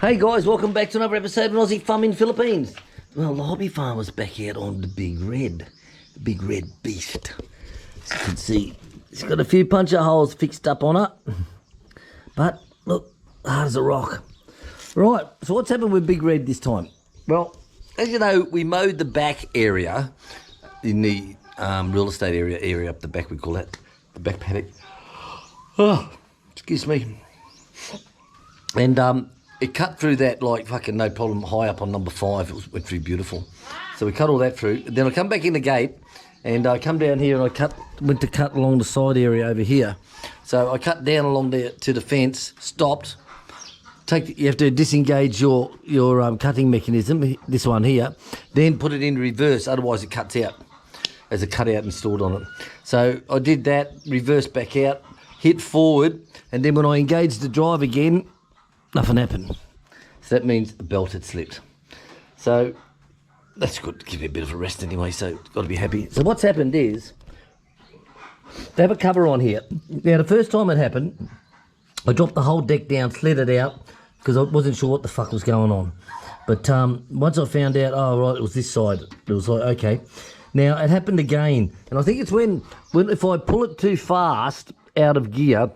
Hey guys, welcome back to another episode of Aussie Farm in Philippines. Well, the hobby farmer's back out on the big red beast. As you can see, it's got a few puncture holes fixed up on it. But look, hard as a rock. Right, so what's happened with Big Red this time? Well, as you know, we mowed the back area in the real estate area up the back, we call that, the back paddock. Oh, excuse me. And it cut through that like fucking no problem high up on number 5. It went through beautiful. So we cut all that through. Then I come back in the gate and I come down here and I went to cut along the side area over here. So I cut down along there to the fence, stopped. You have to disengage your cutting mechanism, this one here, then put it in reverse, otherwise it cuts out. There's a cutout installed on it. So I did that, reversed back out, hit forward, and then when I engaged the drive again, nothing happened. So that means the belt had slipped. So that's good to give you a bit of a rest anyway, so got to be happy. So what's happened is, they have a cover on here. Now the first time it happened, I dropped the whole deck down, slid it out, because I wasn't sure what the fuck was going on. But once I found out, oh right, it was this side, it was like, okay. Now it happened again, and I think it's when if I pull it too fast out of gear,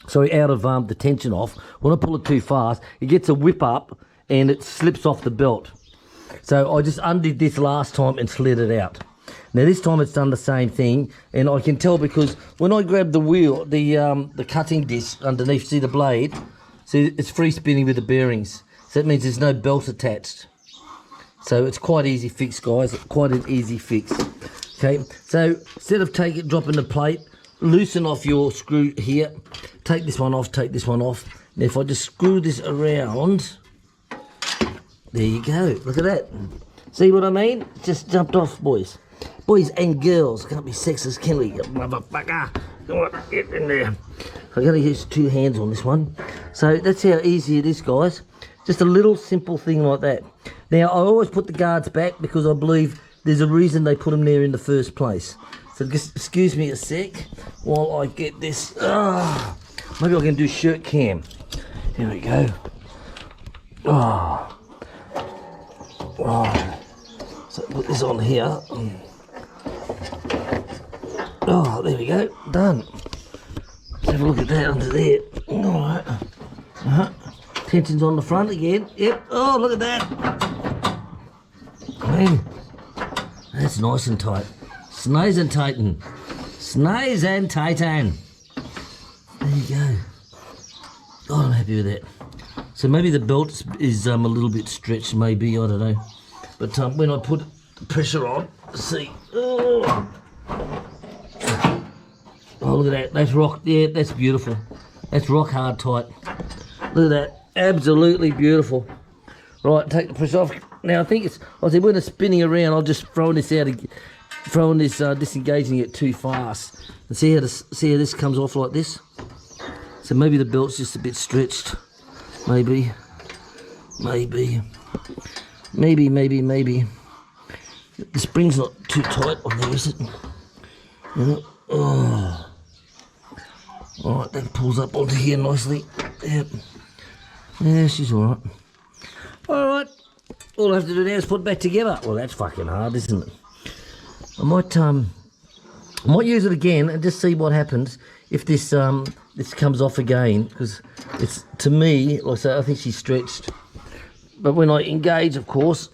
sorry, out of the tension off, when I pull it too fast, it gets a whip up and it slips off the belt. So I just undid this last time and slid it out. Now this time it's done the same thing, and I can tell because when I grab the wheel, the cutting disc underneath, see the blade, see it's free spinning with the bearings. So that means there's no belt attached. So it's quite easy fix, guys, quite an easy fix. Okay, so instead of dropping the plate, loosen off your screw here, take this one off, take this one off. Now if I just screw this around, there you go, look at that. See what I mean? Just jumped off, boys. Boys and girls, can't be sexist, can we, you motherfucker? Come on, get in there. I gotta use 2 hands on this one. So that's how easy it is, guys. Just a little simple thing like that. Now I always put the guards back because I believe there's a reason they put them there in the first place. So just excuse me a sec while I get this. Maybe I can do shirt cam. Here we go. So put this on here. Oh, there we go. Done. Let's have a look at that under there. All right. Tension's on the front again. Yep. Oh, look at that. Man, that's nice and tight. Snaze and tighten. Snaze and tighten. There you go. Oh, I'm happy with that. So maybe the belt is a little bit stretched, maybe, I don't know. But when I put the pressure on, see. Oh, look at that. That's rock. Yeah, that's beautiful. That's rock hard tight. Look at that. Absolutely beautiful. Right, take the pressure off. Now I think I said when it's spinning around, I'll just throw this out again. Disengaging it too fast, and see how this comes off like this. So maybe the belt's just a bit stretched, maybe. The spring's not too tight on there, is it? Oh, all right, that pulls up onto here nicely. Yep. Yeah, she's all right. All right, all I have to do now is put it back together. Well, that's fucking hard, isn't it? I might use it again and just see what happens if this comes off again, because it's, to me, like I say, I think she's stretched. But when I engage, of course,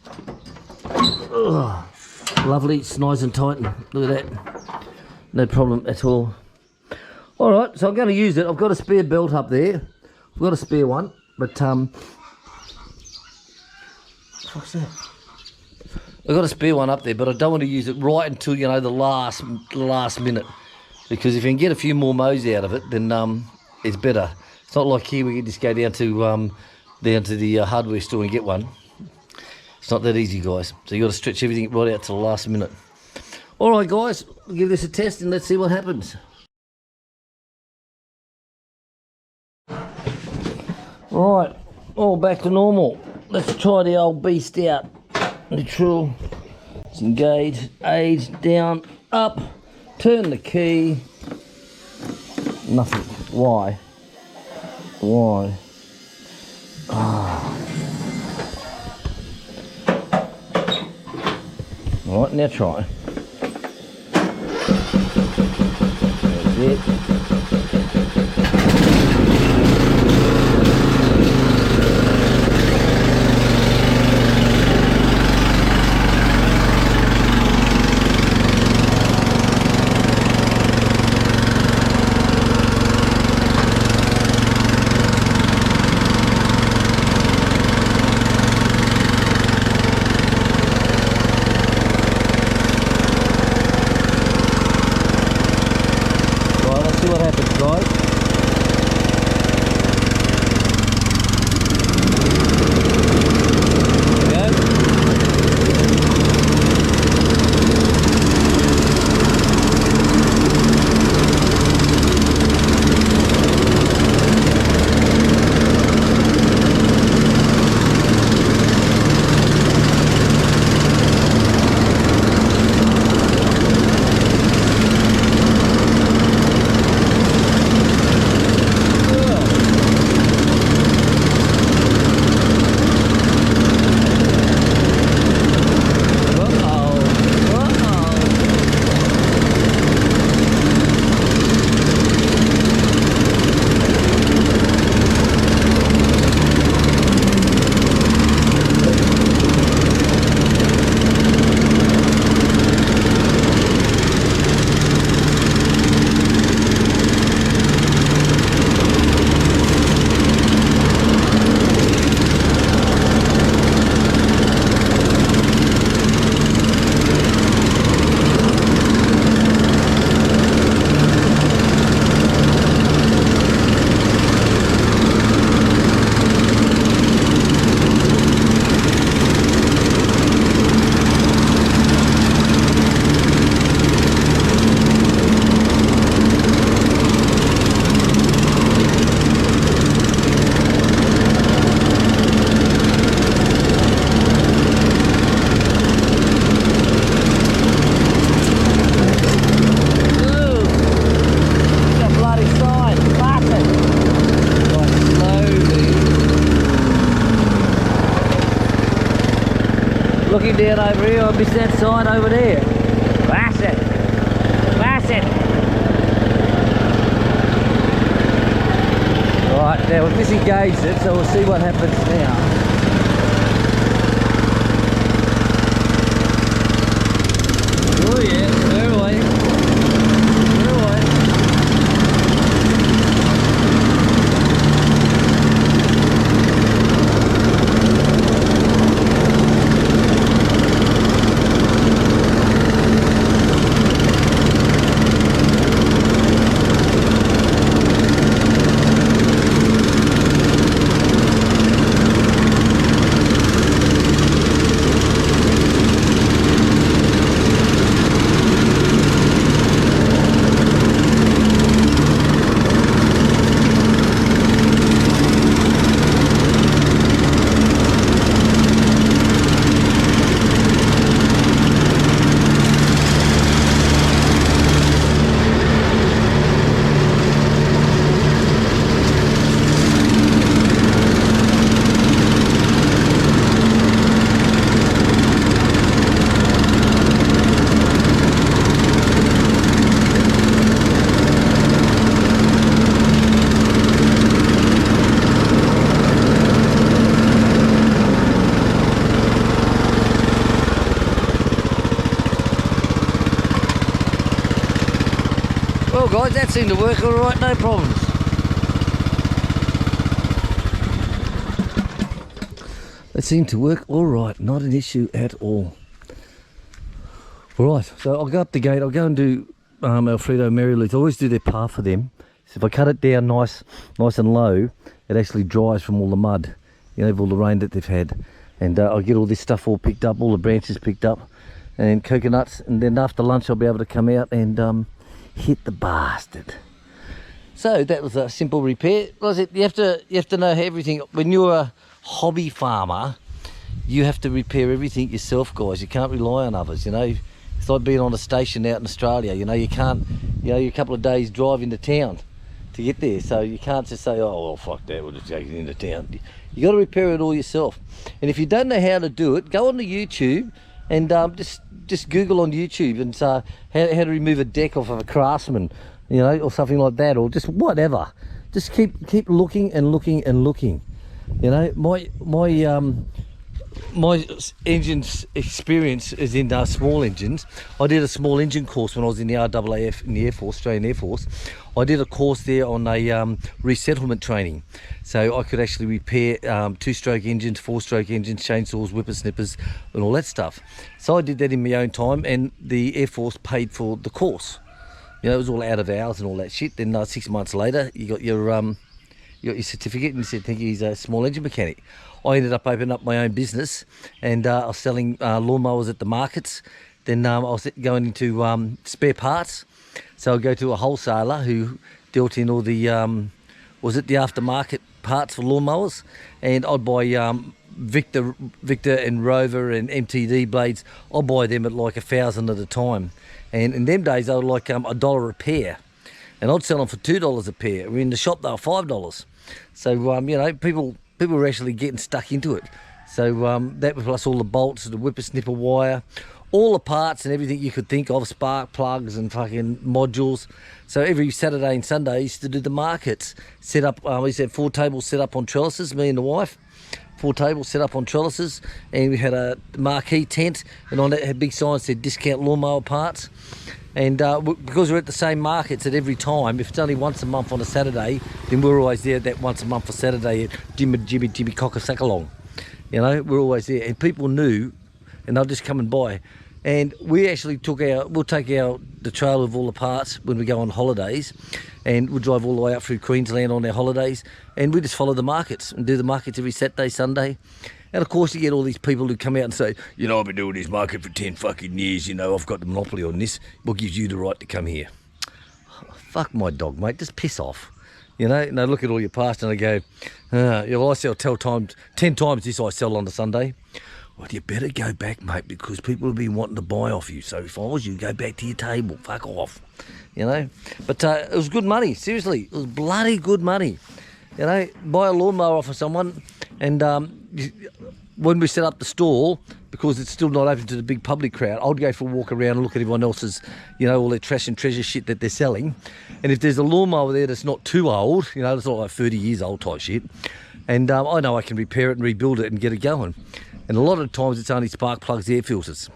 lovely, it's nice and tight. Look at that, no problem at all. All right, so I'm going to use it. I've got a spare belt up there. I've got a spare one, but what's that? I've got a spare one up there, but I don't want to use it right until, you know, the last minute, because if you can get a few more mows out of it, then it's better. It's not like here we can just go down to the hardware store and get one. It's not that easy, guys. So you got to stretch everything right out to the last minute. All right, guys, we'll give this a test and let's see what happens. Right, all back to normal. Let's try the old beast out. Neutral, let's engage, aid, down, up, turn the key. Nothing. Why? All right, now try. That's it. What happens, guys? Looking down over here, I missed that sign over there. That's it. That's it. Right, now we've disengaged it, so we'll see what happens now. Oh yeah, fair away. Fair away. Well guys, that seemed to work alright, no problems. That seemed to work alright, not an issue at all. Right, so I'll go up the gate, I'll go and do Alfredo Mary Lou's. I always do their path for them. So if I cut it down nice and low, it actually dries from all the mud, you know, all the rain that they've had. And I'll get all this stuff all picked up, all the branches picked up, and coconuts, and then after lunch I'll be able to come out and hit the bastard. So that was a simple repair. Was it? You have to know everything. When you're a hobby farmer, you have to repair everything yourself, guys. You can't rely on others, you know. It's like being on a station out in Australia, you know. You can't, you know, you're a couple of days drive into town to get there, so you can't just say, oh well, fuck that, we'll just take it into town. You got to repair it all yourself. And if you don't know how to do it, go onto YouTube and just Google on YouTube and how to remove a deck off of a Craftsman, you know, or something like that, or just whatever. Just keep looking and looking and looking. You know, my engine's experience is in small engines. I did a small engine course when I was in the RAAF in the Air Force, Australian Air Force. I did a course there on a resettlement training, so I could actually repair 2-stroke engines, 4-stroke engines, chainsaws, whippersnippers, and all that stuff. So I did that in my own time, and the Air Force paid for the course. You know, it was all out of hours and all that shit. Then 6 months later, you got your certificate, and you said, thank you, he's a small engine mechanic. I ended up opening up my own business, and I was selling lawnmowers at the markets. Then I was going into spare parts. So I'd go to a wholesaler who dealt in all the, the aftermarket parts for lawnmowers, and I'd buy Victor and Rover and MTD blades. I'd buy them at like 1,000 at a time. And in them days, they were like $1 a pair. And I'd sell them for $2 a pair. In the shop, they were $5. So, you know, people were actually getting stuck into it. So that was plus all the bolts, the whippersnipper wire, all the parts and everything you could think of, spark plugs and fucking modules. So every Saturday and Sunday, I used to do the markets. Set up, we used to have 4 tables set up on trellises, me and the wife. 4 tables set up on trellises, and we had a marquee tent, and on it had big signs that said discount lawnmower parts. And because we're at the same markets at every time, if it's only once a month on a Saturday, then we're always there that once a month for Saturday at Jimmy Cocker-Suckalong. You know, we're always there, and people knew, and they'll just come and buy. And we actually we'll take the trailer of all the parts when we go on holidays, and we'll drive all the way up through Queensland on our holidays, and we just follow the markets and do the markets every Saturday, Sunday. And of course you get all these people who come out and say, you know, I've been doing this market for 10 fucking years, you know, I've got the monopoly on this. What gives you the right to come here? Fuck my dog, mate, just piss off. You know, and they look at all your parts and they go, I sell 10 times this I sell on a Sunday. Well, you better go back, mate, because people have been wanting to buy off you. So if I was you, go back to your table. Fuck off. You know? But it was good money. Seriously. It was bloody good money. You know, buy a lawnmower off of someone, and when we set up the stall, because it's still not open to the big public crowd, I'd go for a walk around and look at everyone else's, you know, all their trash and treasure shit that they're selling. And if there's a lawnmower there that's not too old, you know, it's not like 30 years old type shit, and I know I can repair it and rebuild it and get it going. And a lot of times it's only spark plugs, air filters.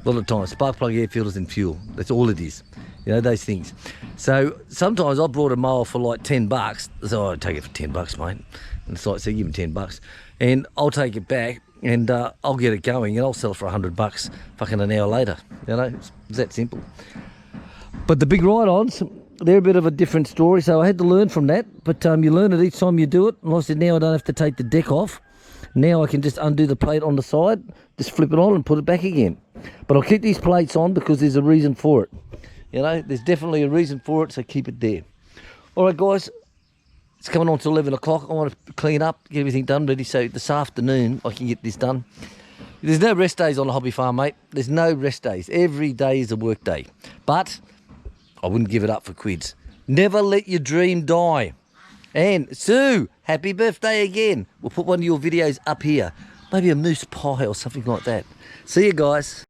A lot of times, spark plug, air filters and fuel. That's all it is. You know, those things. So sometimes I brought a mower for like $10. So I'd take it for $10, mate. And it's like, so give me $10. And I'll take it back and I'll get it going and I'll sell it for $100 fucking an hour later. You know, it's that simple. But the big ride-ons, they're a bit of a different story. So I had to learn from that. But you learn it each time you do it. And I said, now I don't have to take the deck off. Now I can just undo the plate on the side, just flip it on and put it back again. But I'll keep these plates on because there's a reason for it. You know, there's definitely a reason for it, so keep it there. All right, guys, it's coming on to 11 o'clock. I want to clean up, get everything done ready, so this afternoon I can get this done. There's no rest days on a hobby farm, mate. There's no rest days. Every day is a work day. But I wouldn't give it up for quids. Never let your dream die. And Sue, happy birthday again. We'll put one of your videos up here. Maybe a moose pie or something like that. See you guys.